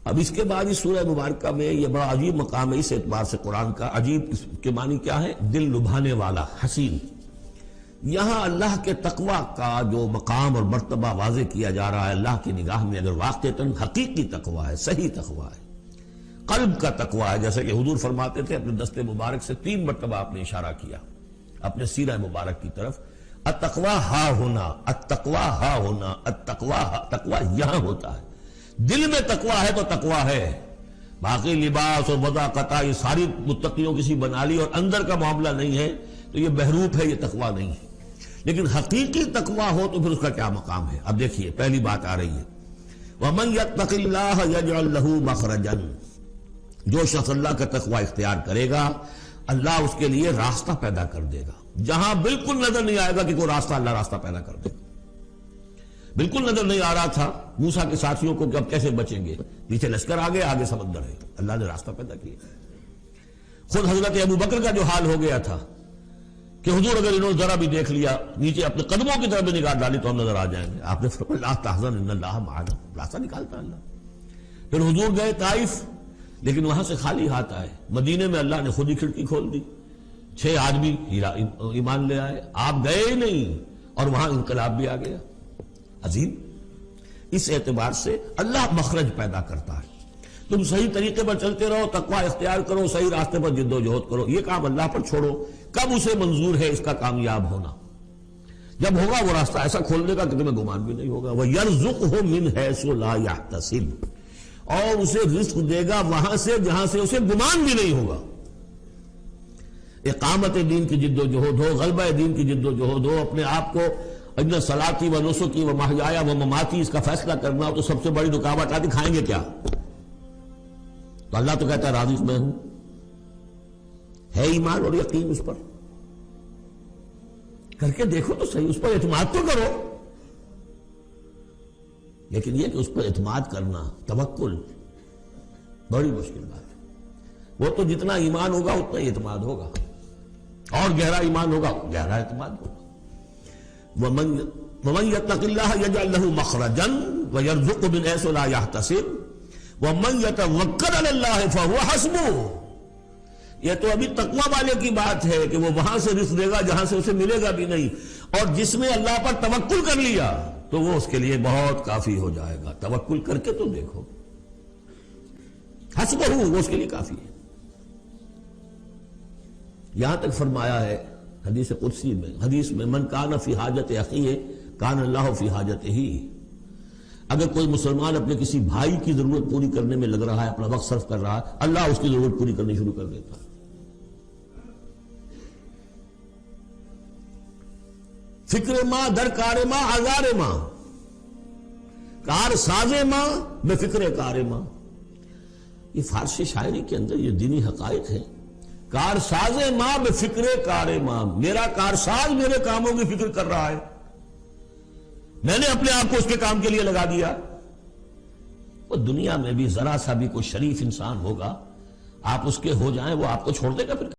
اب اس کے بعد اس سورہ مبارکہ میں یہ بڑا عجیب مقام ہے اس اعتبار سے قرآن کا. عجیب کے معنی کیا ہے؟ دل لبھانے والا، حسین. یہاں اللہ کے تقوی کا جو مقام اور مرتبہ واضح کیا جا رہا ہے اللہ کی نگاہ میں، اگر واقعتاً حقیقی تقوی ہے، صحیح تقوی ہے، قلب کا تقوی ہے، جیسے کہ حضور فرماتے تھے اپنے دست مبارک سے 3 مرتبہ آپ نے اشارہ کیا اپنے سیرہ مبارک کی طرف. التقوی ہا ہونا، التقوی ہا ہونا، التقوی ہا. تقوی یہاں ہوتا ہے. دل میں تقوی ہے تو تقوی ہے. باقی لباس اور وضاقت یہ ساری متقیوں کسی بنا لی اور اندر کا معاملہ نہیں ہے تو یہ بہروپ ہے، یہ تقوی نہیں ہے. لیکن حقیقی تقوی ہو تو پھر اس کا کیا مقام ہے؟ اب دیکھیے پہلی بات آ رہی ہے وَمَن يَتَّقِ اللَّهَ يَجْعَلْ لَهُ مَخْرَجًا. جو شخص اللہ کا تقوی اختیار کرے گا اللہ اس کے لیے راستہ پیدا کر دے گا. جہاں بالکل نظر نہیں آئے گا کہ کوئی راستہ، اللہ راستہ پیدا کر دے گا. بالکل نظر نہیں آ رہا تھا موسیٰ کے ساتھیوں کو کہ اب کیسے بچیں گے، پیچھے لشکر آگے، آگے سمندر ہے، اللہ نے راستہ پیدا کیا. خود حضرت ابو بکر کا جو حال ہو گیا تھا کہ حضور اگر انہوں نے ذرا بھی دیکھ لیا، نیچے اپنے قدموں کی طرف بھی نگاہ ڈالی تو ہم نظر آ جائیں گے. آپ نے فرمایا لا تحزن ان اللہ معنا، راستہ نکالتا اللہ. پھر حضور گئے طائف، لیکن وہاں سے خالی ہاتھ آئے. مدینے میں اللہ نے خود ہی کھڑکی کھول دی، 6 آدمی ایمان لے آئے. آپ گئے ہی نہیں اور وہاں انقلاب بھی آ گیا. عظیم. اس اعتبار سے اللہ مخرج پیدا کرتا ہے. تم صحیح طریقے پر چلتے رہو، تقوی اختیار کرو، صحیح راستے پر جد و جہد کرو. یہ کام اللہ پر چھوڑو. کب اسے منظور ہے اس کا کامیاب ہونا؟ جب ہوگا وہ راستہ ایسا کھول دے گا کہ تمہیں گمان بھی نہیں ہوگا. وَيَرْزُقْهُ مِنْ حَيْثُ لَا يَحْتَسِبُ، اور اسے رزق دے گا وہاں سے جہاں سے اسے گمان بھی نہیں ہوگا. اقامت دین کی جد و جہد ہو، غلبہ دین کی جد و جہد ہو، اپنے آپ کو ان صلاتی و نسکی و محیایا و مماتی اس کا فیصلہ کرنا ہو تو سب سے بڑی رکاوٹ آتی کھائیں گے کیا؟ تو اللہ تو کہتا ہے راضی میں ہوں. ہے ایمان اور یقین اس پر؟ کر کے دیکھو تو صحیح، اس پر اعتماد تو کرو. لیکن یہ کہ اس پر اعتماد کرنا، توکل، بڑی مشکل بات ہے. وہ تو جتنا ایمان ہوگا اتنا ہی اعتماد ہوگا، اور گہرا ایمان ہوگا گہرا اعتماد ہوگا. وَمَن يَتَّقِ اللَّهَ يَجْعَلْ لَهُ مَخْرَجًا وَيَرْزُقْهُ مِنْ حَيْثُ لَا يَحْتَسِبُ وَمَن يَتَوَكَّلْ عَلَى اللَّهِ فَهُوَ حَسْبُهُ. یہ تو ابھی تقوی والے کی بات ہے کہ وہ وہاں سے رزق دے گا جہاں سے اسے ملے گا بھی نہیں. اور جس نے اللہ پر توکل کر لیا تو وہ اس کے لیے بہت کافی ہو جائے گا. توکل کر کے تو دیکھو، حسبہ وہ اس کے لیے کافی ہے. یہاں تک فرمایا ہے حدیث قدسی میں، حدیث میں من کان فی حاجت اخیہ کان اللہ فی حاجتہ. اگر کوئی مسلمان اپنے کسی بھائی کی ضرورت پوری کرنے میں لگ رہا ہے، اپنا وقت صرف کر رہا ہے، اللہ اس کی ضرورت پوری کرنی شروع کر دیتا ہے. فکر ماں در کار ماں آزار ماں، کار ساز ماں بے فکر کار ماں. یہ فارسی شاعری کے اندر یہ دینی حقائق ہیں. کار ساز ماں بے فکر کار ماں، میرا کارساز میرے کاموں کی فکر کر رہا ہے، میں نے اپنے آپ کو اس کے کام کے لیے لگا دیا. وہ دنیا میں بھی ذرا سا بھی کوئی شریف انسان ہوگا، آپ اس کے ہو جائیں وہ آپ کو چھوڑ دے گا پھر؟